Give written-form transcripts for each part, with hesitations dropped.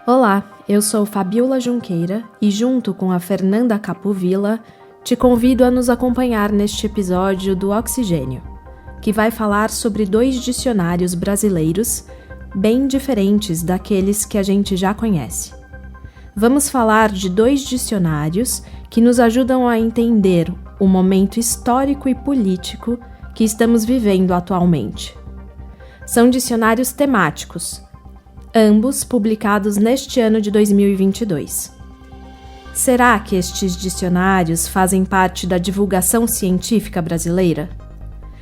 Olá, eu sou Fabiola Junqueira e junto com a Fernanda Capovilla te convido a nos acompanhar neste episódio do Oxigênio, que vai falar sobre 2 dicionários brasileiros bem diferentes daqueles que a gente já conhece. Vamos falar de 2 dicionários que nos ajudam a entender o momento histórico e político que estamos vivendo atualmente. São dicionários temáticos, ambos publicados neste ano de 2022. Será que estes dicionários fazem parte da divulgação científica brasileira?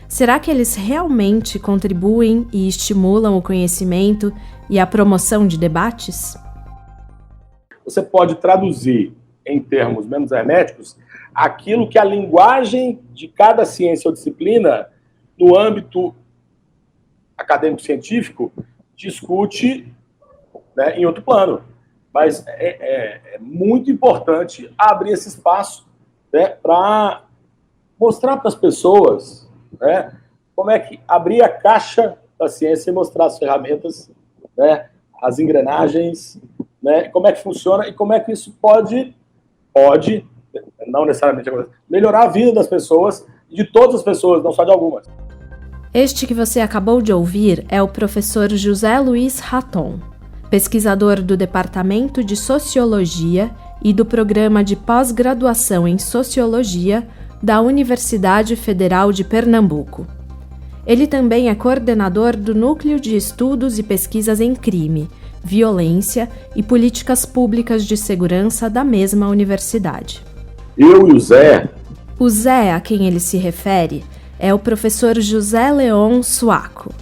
Será que eles realmente contribuem e estimulam o conhecimento e a promoção de debates? Você pode traduzir em termos menos herméticos aquilo que a linguagem de cada ciência ou disciplina, no âmbito acadêmico-científico, discute, né, em outro plano. Mas é muito importante abrir esse espaço, né, para mostrar para as pessoas, né, como é que abrir a caixa da ciência e mostrar as ferramentas, né, as engrenagens, né, como é que funciona e como é que isso pode, não necessariamente, melhorar a vida das pessoas, de todas as pessoas, não só de algumas. Este que você acabou de ouvir é o professor José Luiz Raton, pesquisador do Departamento de Sociologia e do Programa de Pós-Graduação em Sociologia da Universidade Federal de Pernambuco. Ele também é coordenador do Núcleo de Estudos e Pesquisas em Crime, Violência e Políticas Públicas de Segurança da mesma universidade. Eu e o Zé... O Zé, a quem ele se refere, é o professor José Leon Suaco,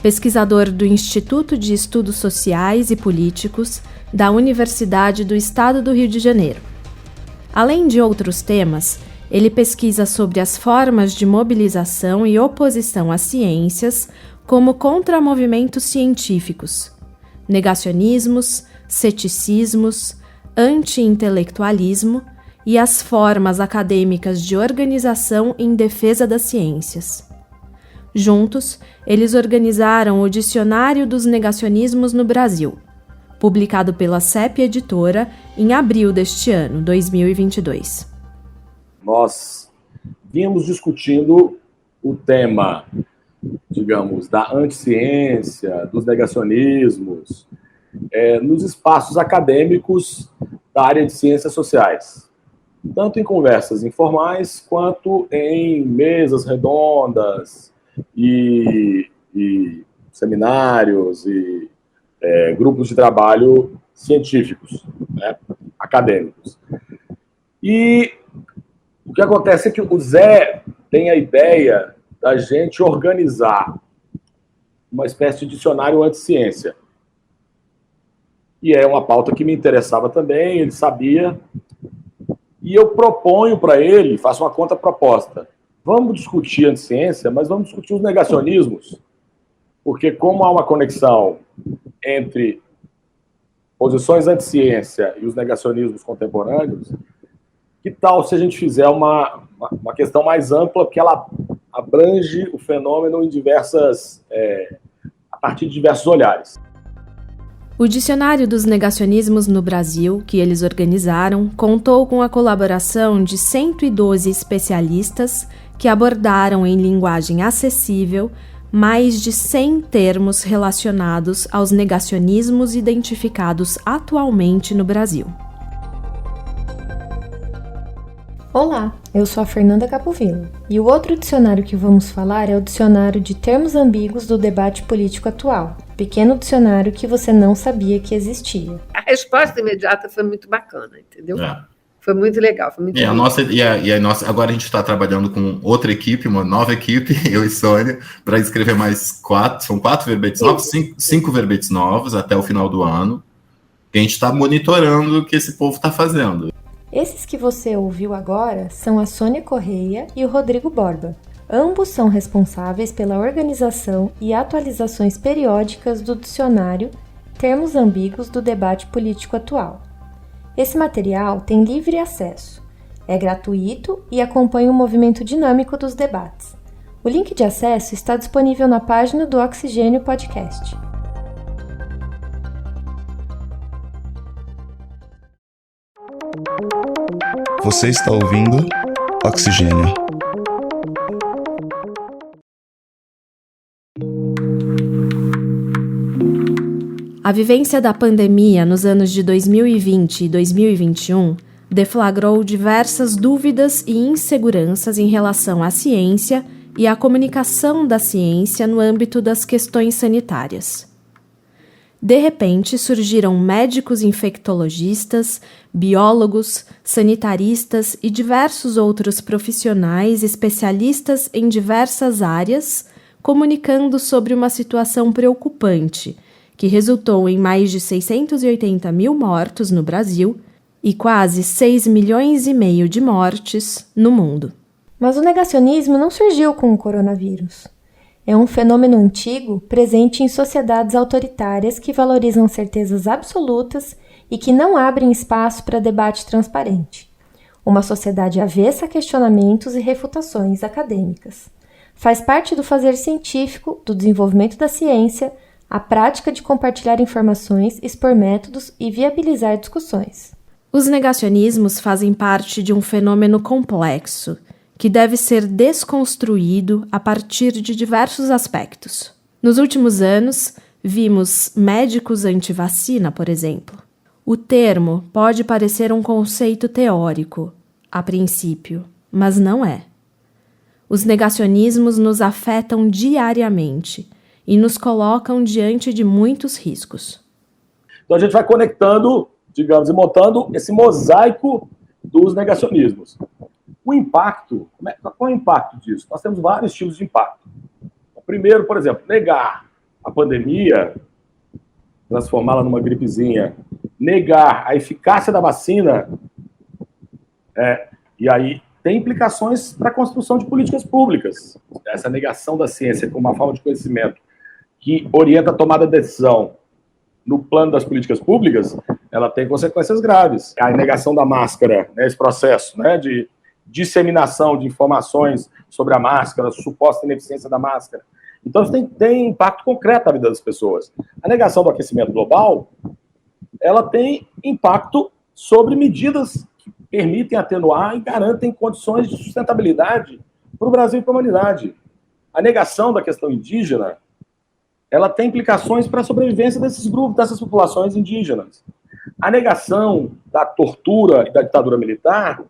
pesquisador do Instituto de Estudos Sociais e Políticos da Universidade do Estado do Rio de Janeiro. Além de outros temas, ele pesquisa sobre as formas de mobilização e oposição às ciências como contramovimentos científicos, negacionismos, ceticismos, anti-intelectualismo e as formas acadêmicas de organização em defesa das ciências. Juntos, eles organizaram o Dicionário dos Negacionismos no Brasil, publicado pela CEP Editora em abril deste ano, 2022. Nós vínhamos discutindo o tema, digamos, da anticiência, dos negacionismos, nos espaços acadêmicos da área de ciências sociais, tanto em conversas informais quanto em mesas redondas e seminários e grupos de trabalho científicos, né, acadêmicos. E o que acontece é que o Zé tem a ideia da gente organizar uma espécie de dicionário anti-ciência. E é uma pauta que me interessava também, ele sabia. E eu proponho para ele, faço uma contraproposta. Vamos discutir anti-ciência, mas vamos discutir os negacionismos. Porque como há uma conexão entre posições anti-ciência e os negacionismos contemporâneos, que tal se a gente fizer uma questão mais ampla, porque ela abrange o fenômeno em a partir de diversos olhares. O Dicionário dos Negacionismos no Brasil, que eles organizaram, contou com a colaboração de 112 especialistas que abordaram em linguagem acessível mais de 100 termos relacionados aos negacionismos identificados atualmente no Brasil. Olá, eu sou a Fernanda Capovilla, e o outro dicionário que vamos falar é o Dicionário de Termos Ambíguos do Debate Político Atual, pequeno dicionário que você não sabia que existia. A resposta imediata foi muito bacana, entendeu? Foi muito legal, foi muito legal. Agora a gente está trabalhando com outra equipe, uma nova equipe, eu e Sônia, para escrever mais 4, são 4 verbetes novos, 5 verbetes novos até o final do ano, que a gente está monitorando o que esse povo está fazendo. Esses que você ouviu agora são a Sônia Correia e o Rodrigo Borba. Ambos são responsáveis pela organização e atualizações periódicas do dicionário Termos Ambíguos do Debate Político Atual. Esse material tem livre acesso, é gratuito e acompanha o movimento dinâmico dos debates. O link de acesso está disponível na página do Oxigênio Podcast. Você está ouvindo Oxigênio. A vivência da pandemia nos anos de 2020 e 2021 deflagrou diversas dúvidas e inseguranças em relação à ciência e à comunicação da ciência no âmbito das questões sanitárias. De repente, surgiram médicos infectologistas, biólogos, sanitaristas e diversos outros profissionais especialistas em diversas áreas, comunicando sobre uma situação preocupante, que resultou em mais de 680 mil mortos no Brasil e quase 6,5 milhões de mortes no mundo. Mas o negacionismo não surgiu com o coronavírus. É um fenômeno antigo, presente em sociedades autoritárias que valorizam certezas absolutas e que não abrem espaço para debate transparente. Uma sociedade avessa a questionamentos e refutações acadêmicas. Faz parte do fazer científico, do desenvolvimento da ciência, a prática de compartilhar informações, expor métodos e viabilizar discussões. Os negacionismos fazem parte de um fenômeno complexo, que deve ser desconstruído a partir de diversos aspectos. Nos últimos anos, vimos médicos anti-vacina, por exemplo. O termo pode parecer um conceito teórico, a princípio, mas não é. Os negacionismos nos afetam diariamente e nos colocam diante de muitos riscos. Então a gente vai conectando, digamos, e montando esse mosaico dos negacionismos. O impacto, qual é o impacto disso? Nós temos vários tipos de impacto. O primeiro, por exemplo, negar a pandemia, transformá-la numa gripezinha, negar a eficácia da vacina, e aí tem implicações para a construção de políticas públicas. Essa negação da ciência como uma forma de conhecimento que orienta a tomada de decisão no plano das políticas públicas, ela tem consequências graves. A negação da máscara, esse processo de disseminação de informações sobre a máscara, a suposta ineficiência da máscara. Então, isso tem impacto concreto na vida das pessoas. A negação do aquecimento global, ela tem impacto sobre medidas que permitem atenuar e garantem condições de sustentabilidade para o Brasil e para a humanidade. A negação da questão indígena, ela tem implicações para a sobrevivência desses grupos, dessas populações indígenas. A negação da tortura e da ditadura militar,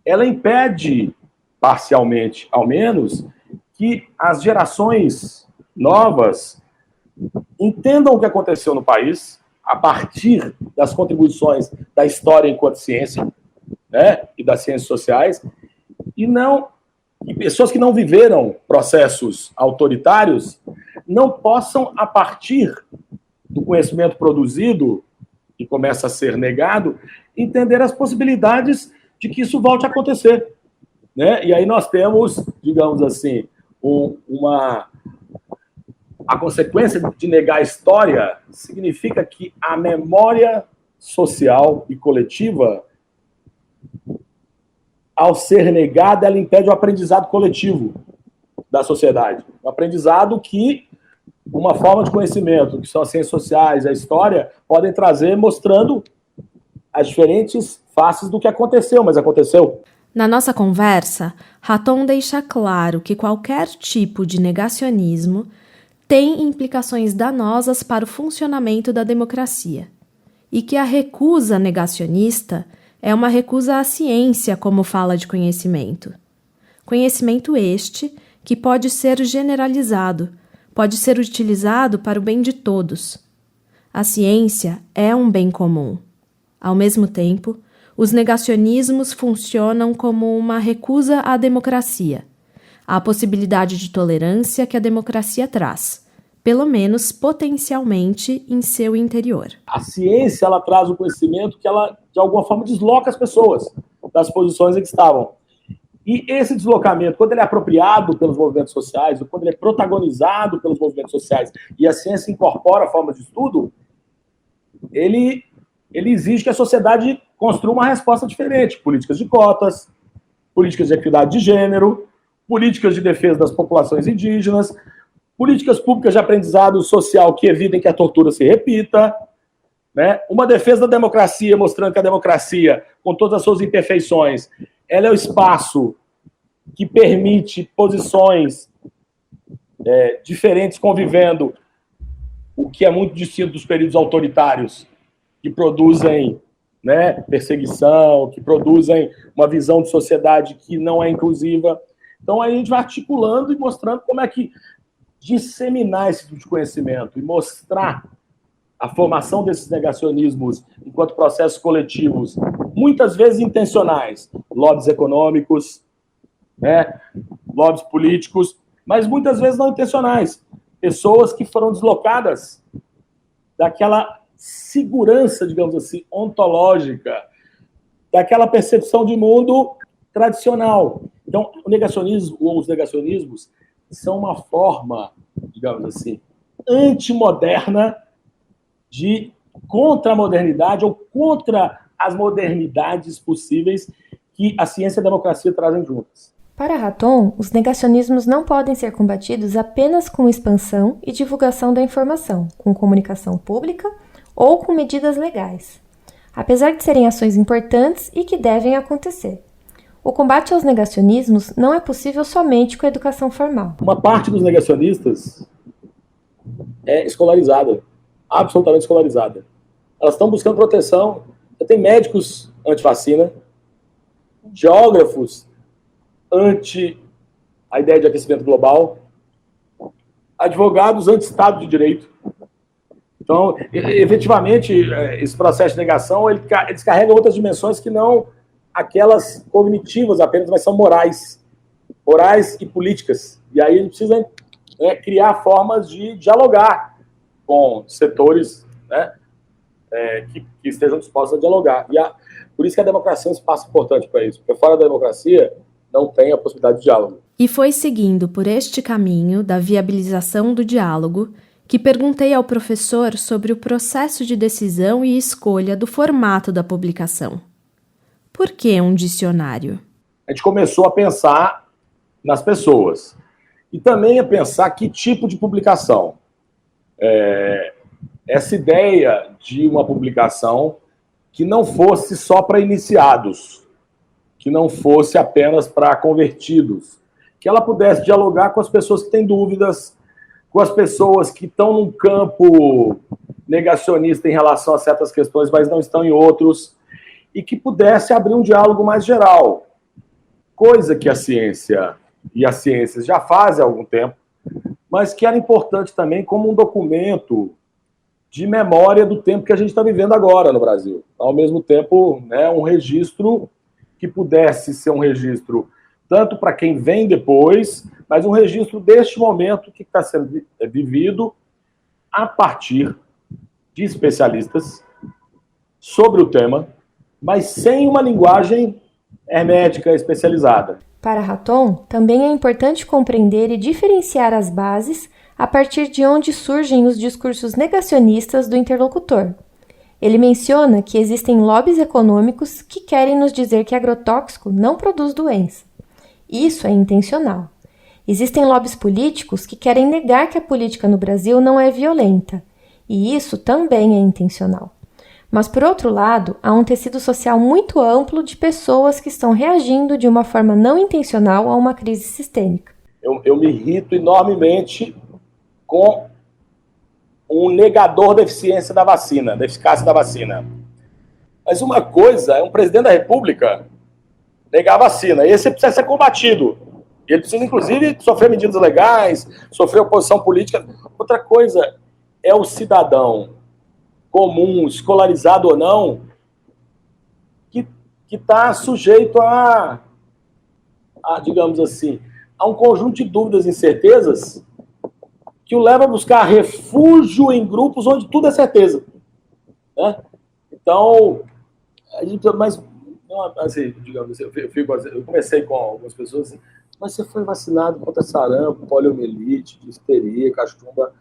ela impede, parcialmente ao menos, que as gerações novas entendam o que aconteceu no país a partir das contribuições da história enquanto ciência, e das ciências sociais, e pessoas que não viveram processos autoritários não possam, a partir do conhecimento produzido, que começa a ser negado, entender as possibilidades de que isso volte a acontecer. E aí nós temos, digamos assim, a consequência de negar a história significa que a memória social e coletiva, ao ser negada, ela impede o aprendizado coletivo da sociedade. O aprendizado que uma forma de conhecimento, que são as ciências sociais, a história, podem trazer, mostrando as diferentes faces do que aconteceu, mas aconteceu. Na nossa conversa, Raton deixa claro que qualquer tipo de negacionismo tem implicações danosas para o funcionamento da democracia e que a recusa negacionista é uma recusa à ciência como fala de conhecimento. Conhecimento este que pode ser generalizado, pode ser utilizado para o bem de todos. A ciência é um bem comum. Ao mesmo tempo, os negacionismos funcionam como uma recusa à democracia, à possibilidade de tolerância que a democracia traz, pelo menos potencialmente em seu interior. A ciência, ela traz o conhecimento que ela, de alguma forma, desloca as pessoas das posições em que estavam. E esse deslocamento, quando ele é apropriado pelos movimentos sociais, ou quando ele é protagonizado pelos movimentos sociais, e a ciência incorpora formas de estudo, ele exige que a sociedade construa uma resposta diferente. Políticas de cotas, políticas de equidade de gênero, políticas de defesa das populações indígenas, políticas públicas de aprendizado social que evitem que a tortura se repita, né? Uma defesa da democracia, mostrando que a democracia, com todas as suas imperfeições, ela é o espaço que permite posições diferentes convivendo, o que é muito distinto dos períodos autoritários, que produzem, né, perseguição, que produzem uma visão de sociedade que não é inclusiva. Então, aí a gente vai articulando e mostrando como é que disseminar esse tipo de conhecimento e mostrar a formação desses negacionismos enquanto processos coletivos, muitas vezes intencionais, lobbies econômicos, né, lobbies políticos, mas muitas vezes não intencionais. Pessoas que foram deslocadas daquela segurança, digamos assim, ontológica, daquela percepção de mundo tradicional. Então, o negacionismo, ou os negacionismos, são uma forma, digamos assim, antimoderna de contra a modernidade ou contra as modernidades possíveis que a ciência e a democracia trazem juntas. Para Raton, os negacionismos não podem ser combatidos apenas com expansão e divulgação da informação, com comunicação pública ou com medidas legais, apesar de serem ações importantes e que devem acontecer. O combate aos negacionismos não é possível somente com a educação formal. Uma parte dos negacionistas é escolarizada, absolutamente escolarizada. Elas estão buscando proteção. Tem médicos anti-vacina, geógrafos anti a ideia de aquecimento global, advogados anti-Estado de Direito. Então, efetivamente, esse processo de negação, ele descarrega outras dimensões que não aquelas cognitivas apenas, mas são morais e políticas. E aí a gente precisa criar formas de dialogar com setores, né, que estejam dispostos a dialogar. Por isso que a democracia é um espaço importante para isso, porque fora da democracia não tem a possibilidade de diálogo. E foi seguindo por este caminho da viabilização do diálogo que perguntei ao professor sobre o processo de decisão e escolha do formato da publicação. Por que um dicionário? A gente começou a pensar nas pessoas e também a pensar que tipo de publicação. Essa ideia de uma publicação que não fosse só para iniciados, que não fosse apenas para convertidos, que ela pudesse dialogar com as pessoas que têm dúvidas, com as pessoas que estão num campo negacionista em relação a certas questões, mas não estão em outros, e que pudesse abrir um diálogo mais geral, coisa que a ciência e as ciências já fazem há algum tempo, mas que era importante também como um documento de memória do tempo que a gente está vivendo agora no Brasil. Ao mesmo tempo, né, um registro que pudesse ser um registro tanto para quem vem depois, mas um registro deste momento que está sendo vivido a partir de especialistas sobre o tema, mas sem uma linguagem hermética especializada. Para Raton, também é importante compreender e diferenciar as bases a partir de onde surgem os discursos negacionistas do interlocutor. Ele menciona que existem lobbies econômicos que querem nos dizer que agrotóxico não produz doença. Isso é intencional. Existem lobbies políticos que querem negar que a política no Brasil não é violenta. E isso também é intencional. Mas, por outro lado, há um tecido social muito amplo de pessoas que estão reagindo de uma forma não intencional a uma crise sistêmica. Eu me irrito enormemente com um negador da eficiência da vacina, da eficácia da vacina. Mas uma coisa é um presidente da República negar a vacina. Esse precisa ser combatido. Ele precisa, inclusive, sofrer medidas legais, sofrer oposição política. Outra coisa é o cidadão comum, escolarizado ou não, que está sujeito a, digamos assim, a um conjunto de dúvidas e incertezas que o leva a buscar refúgio em grupos onde tudo é certeza. Né? Então, a gente, mas, assim, digamos, eu comecei com algumas pessoas assim, mas você foi vacinado contra sarampo, poliomielite, difteria, cachumba.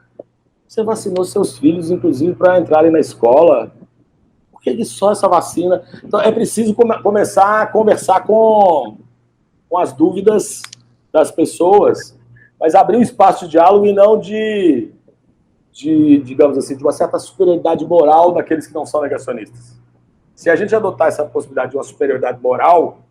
Você vacinou seus filhos, inclusive, para entrarem na escola. Por que só essa vacina? Então, é preciso começar a conversar com as dúvidas das pessoas, mas abrir um espaço de diálogo e não de digamos assim, de uma certa superioridade moral daqueles que não são negacionistas. Se a gente adotar essa possibilidade de uma superioridade moral,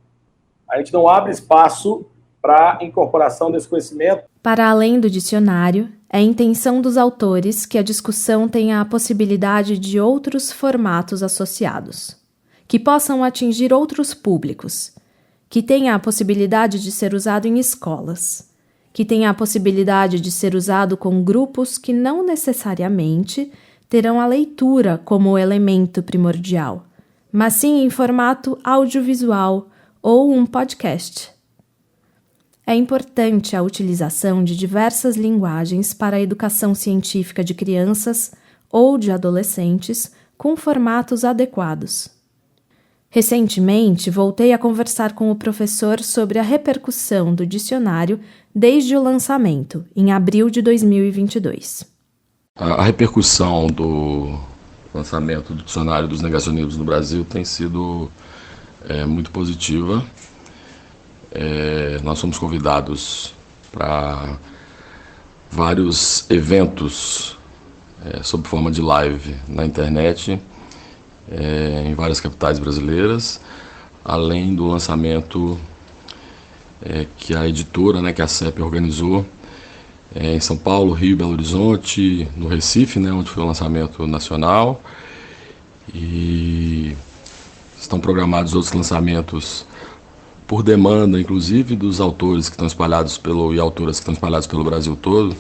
a gente não abre espaço para a incorporação desse conhecimento. Para além do dicionário, é a intenção dos autores que a discussão tenha a possibilidade de outros formatos associados, que possam atingir outros públicos, que tenha a possibilidade de ser usado em escolas, que tenha a possibilidade de ser usado com grupos que não necessariamente terão a leitura como elemento primordial, mas sim em formato audiovisual ou um podcast. É importante a utilização de diversas linguagens para a educação científica de crianças ou de adolescentes com formatos adequados. Recentemente, voltei a conversar com o professor sobre a repercussão do dicionário desde o lançamento, em abril de 2022. A repercussão do lançamento do dicionário dos negacionismos no Brasil tem sido muito positiva. Nós somos convidados para vários eventos sob forma de live na internet, em várias capitais brasileiras, além do lançamento que a editora, que a CEP organizou em São Paulo, Rio, Belo Horizonte, no Recife, onde foi o lançamento nacional, e estão programados outros lançamentos por demanda, inclusive, dos autores que estão espalhados e autoras que estão espalhados pelo Brasil todo,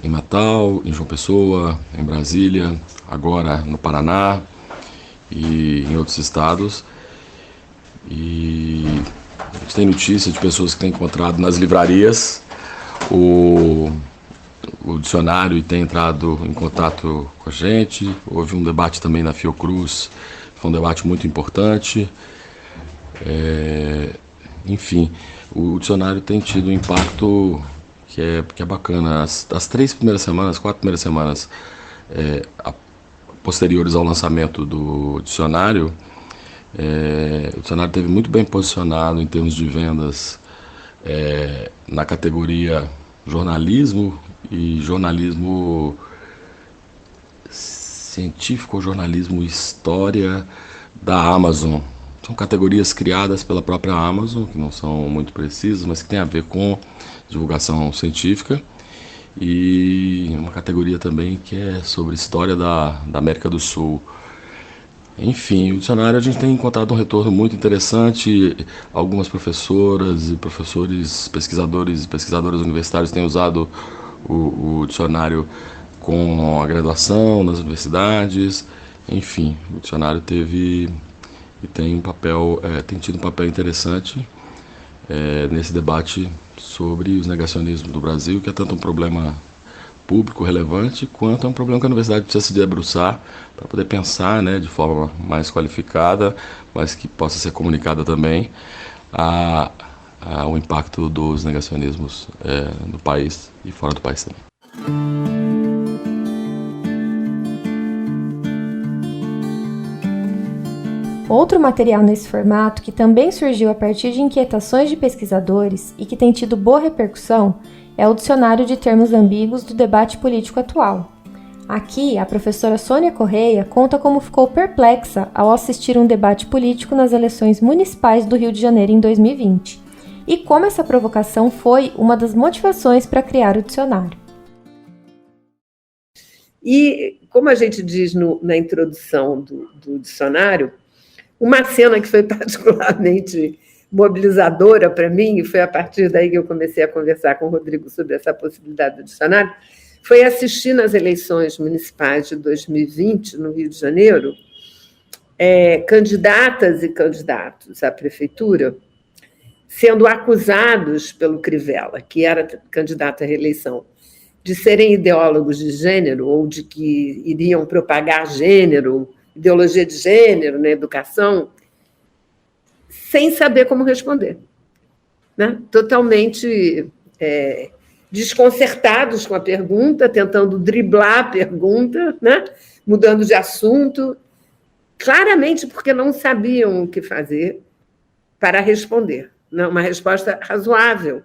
em Natal, em João Pessoa, em Brasília, agora no Paraná e em outros estados. E a gente tem notícia de pessoas que têm encontrado nas livrarias o dicionário e têm entrado em contato com a gente. Houve um debate também na Fiocruz, foi um debate muito importante. Enfim, o dicionário tem tido um impacto que é bacana. As 4 primeiras semanas posteriores ao lançamento do dicionário, o dicionário esteve muito bem posicionado em termos de vendas na categoria jornalismo e jornalismo científico ou jornalismo história da Amazon. São categorias criadas pela própria Amazon, que não são muito precisas, mas que tem a ver com divulgação científica, e uma categoria também que é sobre história da América do Sul. Enfim, o dicionário a gente tem encontrado um retorno muito interessante. Algumas professoras e professores, pesquisadores e pesquisadoras universitários têm usado o dicionário com a graduação nas universidades. Enfim, o dicionário teve e tem tido um papel interessante nesse debate sobre os negacionismos do Brasil, que é tanto um problema público relevante, quanto é um problema que a universidade precisa se debruçar para poder pensar de forma mais qualificada, mas que possa ser comunicada também o impacto dos negacionismos no país e fora do país também. Outro material nesse formato, que também surgiu a partir de inquietações de pesquisadores e que tem tido boa repercussão, é o Dicionário de Termos Ambíguos do Debate Político Atual. Aqui, a professora Sônia Correia conta como ficou perplexa ao assistir um debate político nas eleições municipais do Rio de Janeiro em 2020, e como essa provocação foi uma das motivações para criar o dicionário. E, como a gente diz na introdução do dicionário, uma cena que foi particularmente mobilizadora para mim, e foi a partir daí que eu comecei a conversar com o Rodrigo sobre essa possibilidade do dicionário, foi assistir nas eleições municipais de 2020, no Rio de Janeiro, candidatas e candidatos à prefeitura sendo acusados pelo Crivella, que era candidato à reeleição, de serem ideólogos de gênero ou de que iriam propagar gênero, ideologia de gênero na educação, sem saber como responder. Totalmente desconcertados com a pergunta, tentando driblar a pergunta, mudando de assunto, claramente porque não sabiam o que fazer para responder, uma resposta razoável.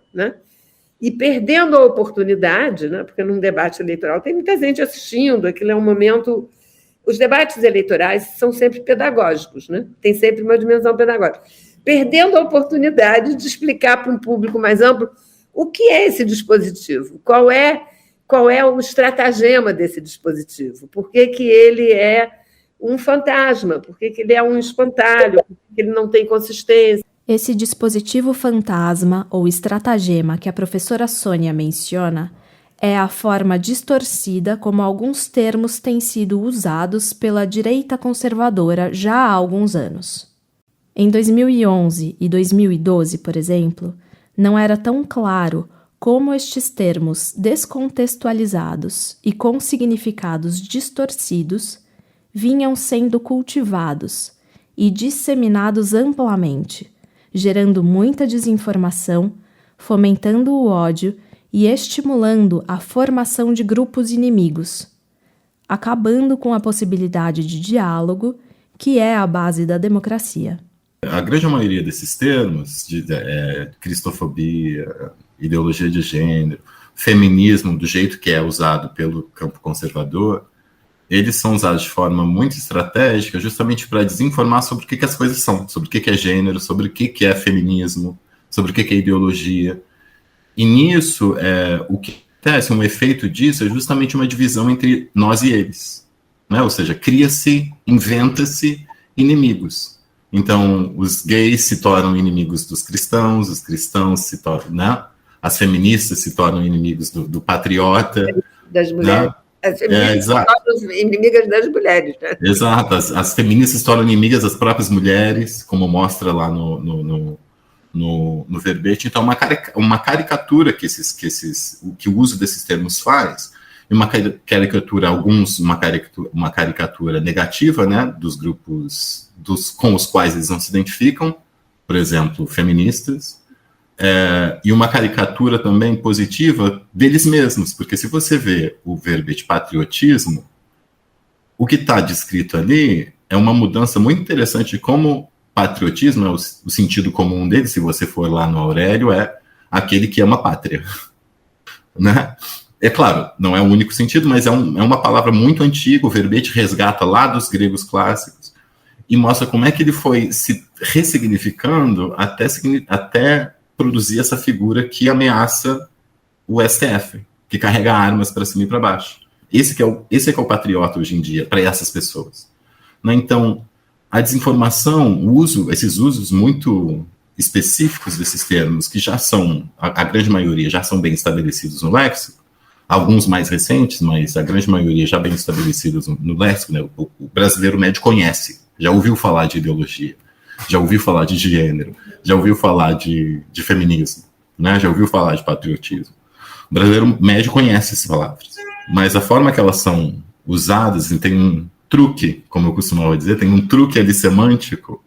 e perdendo a oportunidade, né, porque num debate eleitoral tem muita gente assistindo, aquilo é um momento... Os debates eleitorais são sempre pedagógicos, né? Tem sempre uma dimensão pedagógica. Perdendo a oportunidade de explicar para um público mais amplo o que é esse dispositivo, qual é o estratagema desse dispositivo, por que ele é um fantasma, por que ele é um espantalho, por que ele não tem consistência. Esse dispositivo fantasma ou estratagema que a professora Sônia menciona é a forma distorcida como alguns termos têm sido usados pela direita conservadora já há alguns anos. Em 2011 e 2012, por exemplo, não era tão claro como estes termos descontextualizados e com significados distorcidos vinham sendo cultivados e disseminados amplamente, gerando muita desinformação, fomentando o ódio e estimulando a formação de grupos inimigos, acabando com a possibilidade de diálogo, que é a base da democracia. A grande maioria desses termos, cristofobia, ideologia de gênero, feminismo, do jeito que é usado pelo campo conservador, eles são usados de forma muito estratégica justamente para desinformar sobre o que as coisas são, sobre o que é gênero, sobre o que é feminismo, sobre o que é ideologia. E nisso, o que acontece, um efeito disso é justamente uma divisão entre nós e eles, né? Ou seja, cria-se, inventa-se inimigos. Então, os gays se tornam inimigos dos cristãos, os cristãos se tornam, né? As feministas se tornam inimigos do patriota. Das mulheres. Né? As feministas se tornam inimigas das mulheres. Né? Exato, as feministas se tornam inimigas das próprias mulheres, como mostra lá no verbete. Então, uma caricatura que o uso desses termos faz, e uma caricatura, uma caricatura negativa, né, dos grupos com os quais eles não se identificam, por exemplo, feministas, e uma caricatura também positiva deles mesmos, porque se você vê o verbete patriotismo, o que está descrito ali é uma mudança muito interessante de como patriotismo, o sentido comum dele, se você for lá no Aurélio, é aquele que ama a pátria. Né? É claro, não é o único sentido, mas é uma palavra muito antiga, o verbete resgata lá dos gregos clássicos, e mostra como é que ele foi se ressignificando até produzir essa figura que ameaça o STF, que carrega armas para cima e para baixo. Esse que é o patriota hoje em dia, para essas pessoas. Né? Então, a desinformação, esses usos muito específicos desses termos, que já são, a grande maioria, já são bem estabelecidos no léxico, alguns mais recentes, mas a grande maioria já bem estabelecidos no léxico, né? O brasileiro médio conhece, já ouviu falar de ideologia, já ouviu falar de gênero, já ouviu falar de feminismo, né? Já ouviu falar de patriotismo. O brasileiro médio conhece essas palavras, mas a forma que elas são usadas, e tem um truque, como eu costumava dizer, tem um truque ali semântico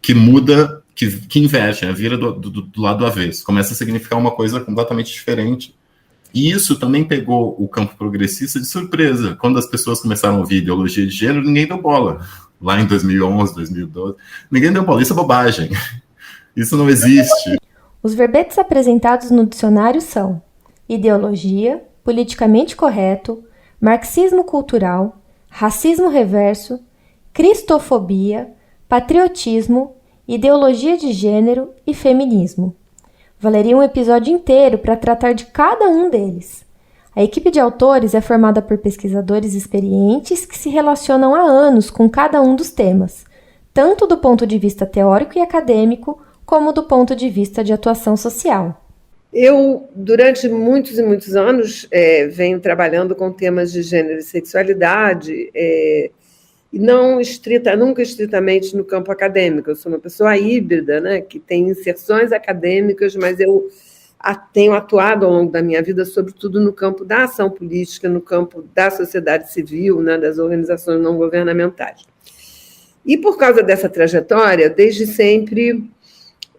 que muda, que inverte, né? Vira do lado avesso, começa a significar uma coisa completamente diferente. E isso também pegou o campo progressista de surpresa. Quando as pessoas começaram a ouvir ideologia de gênero, ninguém deu bola. Lá em 2011, 2012, ninguém deu bola. Isso é bobagem. Isso não existe. Os verbetes apresentados no dicionário são ideologia, politicamente correto, marxismo cultural, racismo reverso, cristofobia, patriotismo, ideologia de gênero e feminismo. Valeria um episódio inteiro para tratar de cada um deles. A equipe de autores é formada por pesquisadores experientes que se relacionam há anos com cada um dos temas, tanto do ponto de vista teórico e acadêmico, como do ponto de vista de atuação social. Eu, durante muitos e muitos anos, venho trabalhando com temas de gênero e sexualidade, e nunca estritamente no campo acadêmico. Eu sou uma pessoa híbrida, né, que tem inserções acadêmicas, mas eu tenho atuado ao longo da minha vida, sobretudo no campo da ação política, no campo da sociedade civil, né, das organizações não governamentais. E por causa dessa trajetória, desde sempre,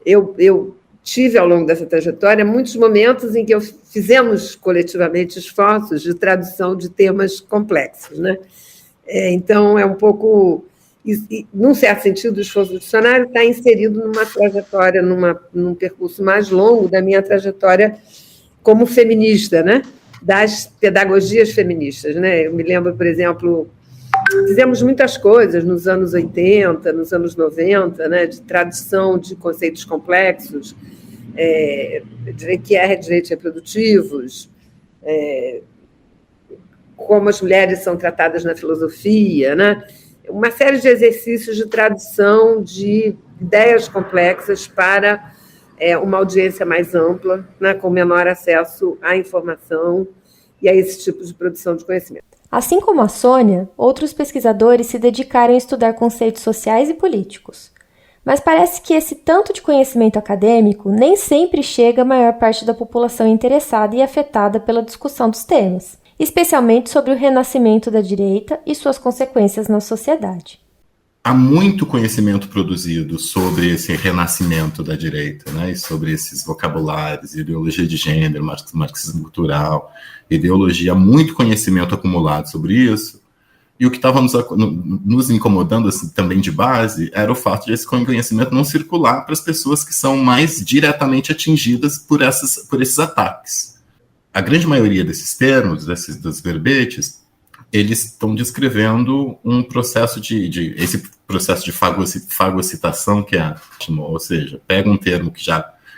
eu tive ao longo dessa trajetória muitos momentos em que fizemos coletivamente esforços de tradução de temas complexos, né? Então, é um pouco, num certo sentido, o esforço do dicionário está inserido numa trajetória, num percurso mais longo da minha trajetória como feminista, né? Das pedagogias feministas, né? Eu me lembro, por exemplo, fizemos muitas coisas nos anos 80, nos anos 90, né? De tradução de conceitos complexos, direitos reprodutivos, como as mulheres são tratadas na filosofia, né? Uma série de exercícios de tradução de ideias complexas para uma audiência mais ampla, né, com menor acesso à informação e a esse tipo de produção de conhecimento. Assim como a Sônia, outros pesquisadores se dedicaram a estudar conceitos sociais e políticos. Mas parece que esse tanto de conhecimento acadêmico nem sempre chega à maior parte da população interessada e afetada pela discussão dos temas, especialmente sobre o renascimento da direita e suas consequências na sociedade. Há muito conhecimento produzido sobre esse renascimento da direita, né, e sobre esses vocabulários, ideologia de gênero, marxismo cultural, ideologia, há muito conhecimento acumulado sobre isso, e o que estava nos incomodando assim, também de base era o fato de esse conhecimento não circular para as pessoas que são mais diretamente atingidas por esses ataques. A grande maioria desses termos, dos verbetes, eles estão descrevendo um processo esse processo de fagocitação, que ou seja, pega um termo que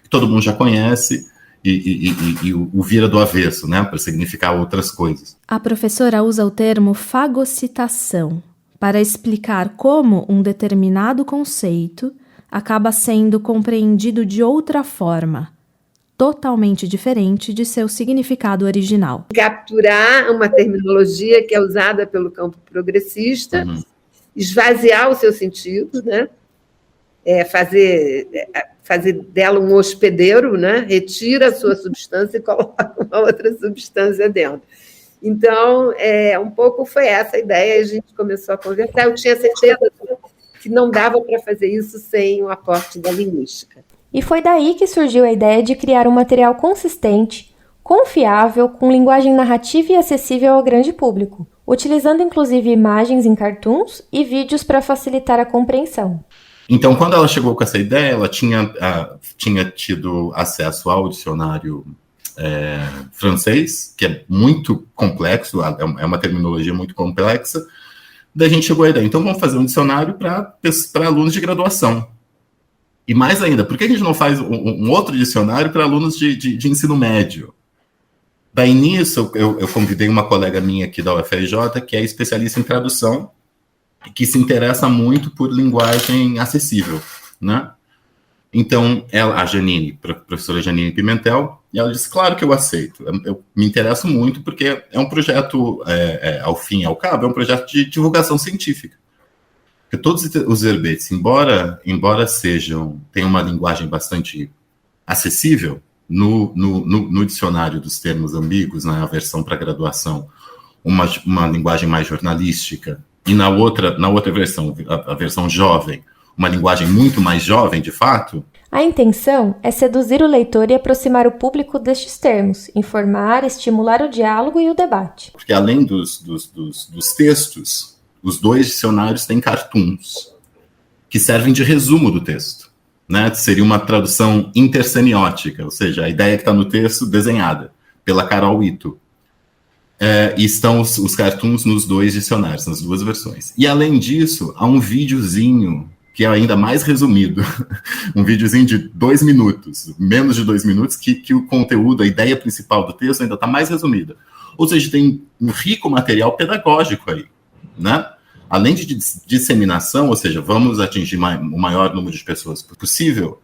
todo mundo já conhece e o vira do avesso, né, para significar outras coisas. A professora usa o termo fagocitação para explicar como um determinado conceito acaba sendo compreendido de outra forma, totalmente diferente de seu significado original. Capturar uma terminologia que é usada pelo campo progressista, esvaziar o seu sentido, né? Fazer dela um hospedeiro, né? Retira a sua substância e coloca uma outra substância dentro. Então, um pouco foi essa a ideia, a gente começou a conversar. Eu tinha certeza que não dava para fazer isso sem o aporte da linguística. E foi daí que surgiu a ideia de criar um material consistente, confiável, com linguagem narrativa e acessível ao grande público, utilizando inclusive imagens em cartoons e vídeos para facilitar a compreensão. Então, quando ela chegou com essa ideia, ela tinha tido acesso ao dicionário francês, que é muito complexo, é uma terminologia muito complexa. Daí a gente chegou à ideia, então vamos fazer um dicionário para alunos de graduação. E mais ainda, por que a gente não faz um outro dicionário para alunos de ensino médio? Daí nisso, eu convidei uma colega minha aqui da UFRJ, que é especialista em tradução, que se interessa muito por linguagem acessível, né? Então, a professora Janine Pimentel, ela disse, claro que eu aceito, eu me interesso muito, porque é um projeto, ao fim e ao cabo, é um projeto de divulgação científica. Porque todos os verbetes, embora tenham uma linguagem bastante acessível, no dicionário dos termos ambíguos, na versão para graduação, uma linguagem mais jornalística, e na outra versão, a versão jovem, uma linguagem muito mais jovem, de fato. A intenção é seduzir o leitor e aproximar o público destes termos, informar, estimular o diálogo e o debate. Porque além dos textos, os dois dicionários têm cartoons, que servem de resumo do texto, né? Seria uma tradução intersemiótica, ou seja, a ideia que está no texto desenhada pela Carol Ito. E estão os cartoons nos dois dicionários, nas duas versões. E, além disso, há um videozinho que é ainda mais resumido, um videozinho de 2 minutos, menos de 2 minutos, que o conteúdo, a ideia principal do texto ainda está mais resumida. Ou seja, tem um rico material pedagógico aí, né? Além de disseminação, ou seja, vamos atingir o maior número de pessoas possível,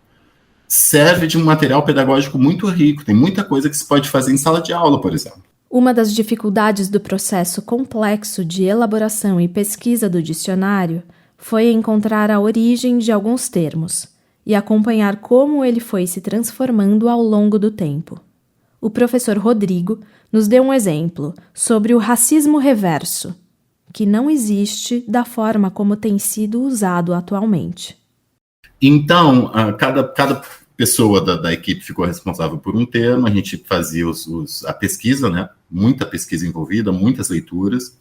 serve de um material pedagógico muito rico, tem muita coisa que se pode fazer em sala de aula, por exemplo. Uma das dificuldades do processo complexo de elaboração e pesquisa do dicionário foi encontrar a origem de alguns termos e acompanhar como ele foi se transformando ao longo do tempo. O professor Rodrigo nos deu um exemplo sobre o racismo reverso, que não existe da forma como tem sido usado atualmente. Então, cada pessoa da equipe ficou responsável por um termo, a gente fazia a pesquisa, né? Muita pesquisa envolvida, muitas leituras.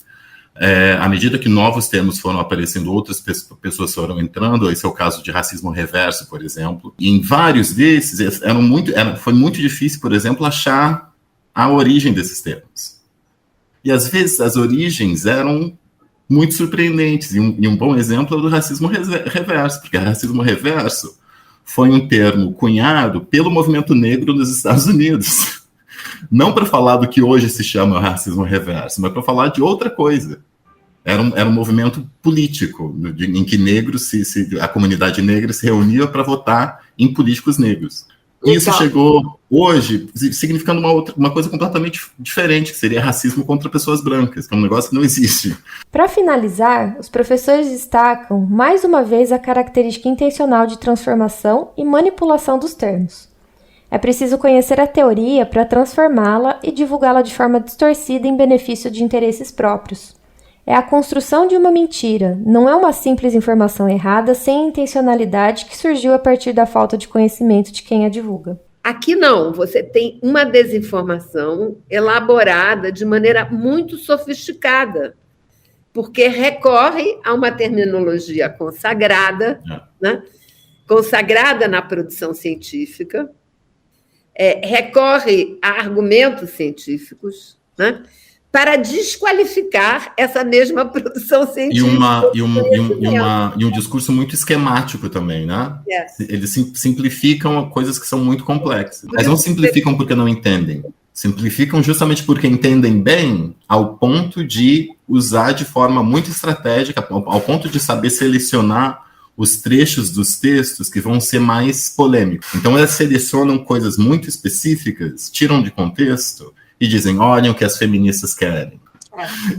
À medida que novos termos foram aparecendo, outras pessoas foram entrando. Esse é o caso de racismo reverso, por exemplo. E em vários desses, foi muito difícil, por exemplo, achar a origem desses termos. E, às vezes, as origens eram muito surpreendentes. E um bom exemplo é o do racismo reverso, porque racismo reverso foi um termo cunhado pelo movimento negro nos Estados Unidos. Não para falar do que hoje se chama racismo reverso, mas para falar de outra coisa. Era um movimento político, em que negros, a comunidade negra se reunia para votar em políticos negros. Isso chegou hoje significando uma coisa completamente diferente, que seria racismo contra pessoas brancas, que é um negócio que não existe. Para finalizar, os professores destacam mais uma vez a característica intencional de transformação e manipulação dos termos. É preciso conhecer a teoria para transformá-la e divulgá-la de forma distorcida em benefício de interesses próprios. É a construção de uma mentira, não é uma simples informação errada sem intencionalidade que surgiu a partir da falta de conhecimento de quem a divulga. Aqui não, você tem uma desinformação elaborada de maneira muito sofisticada, porque recorre a uma terminologia consagrada, né? Consagrada na produção científica, recorre a argumentos científicos, né? Para desqualificar essa mesma produção científica. E um discurso muito esquemático também, né? Yes. Eles simplificam coisas que são muito complexas. Mas não simplificam porque não entendem. Simplificam justamente porque entendem bem, ao ponto de usar de forma muito estratégica, ao ponto de saber selecionar os trechos dos textos que vão ser mais polêmicos. Então, elas selecionam coisas muito específicas, tiram de contexto e dizem, olhem o que as feministas querem.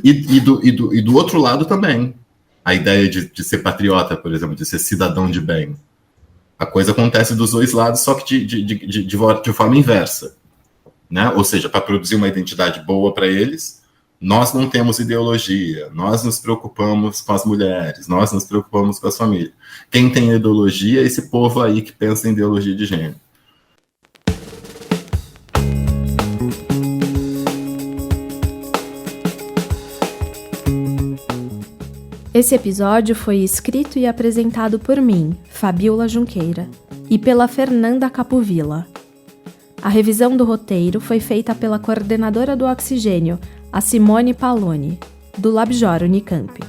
E do outro lado também. A ideia de ser patriota, por exemplo, de ser cidadão de bem. A coisa acontece dos dois lados, só que de forma inversa. Né? Ou seja, para produzir uma identidade boa para eles, nós não temos ideologia, nós nos preocupamos com as mulheres, nós nos preocupamos com as famílias. Quem tem ideologia é esse povo aí que pensa em ideologia de gênero. Esse episódio foi escrito e apresentado por mim, Fabiola Junqueira, e pela Fernanda Capovilla. A revisão do roteiro foi feita pela coordenadora do Oxigênio, a Simone Paloni, do LabJOR Unicamp.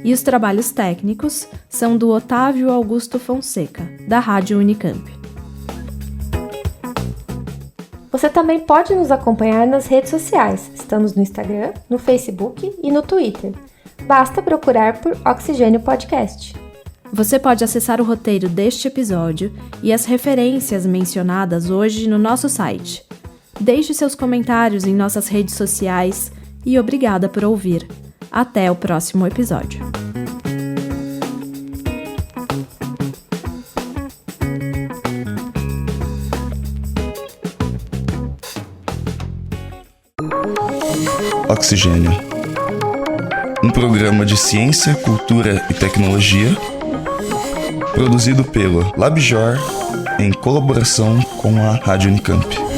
E os trabalhos técnicos são do Otávio Augusto Fonseca, da Rádio Unicamp. Você também pode nos acompanhar nas redes sociais. Estamos no Instagram, no Facebook e no Twitter. Basta procurar por Oxigênio Podcast. Você pode acessar o roteiro deste episódio e as referências mencionadas hoje no nosso site. Deixe seus comentários em nossas redes sociais e obrigada por ouvir. Até o próximo episódio. Oxigênio. Um programa de ciência, cultura e tecnologia produzido pelo LabJOR em colaboração com a Rádio Unicamp.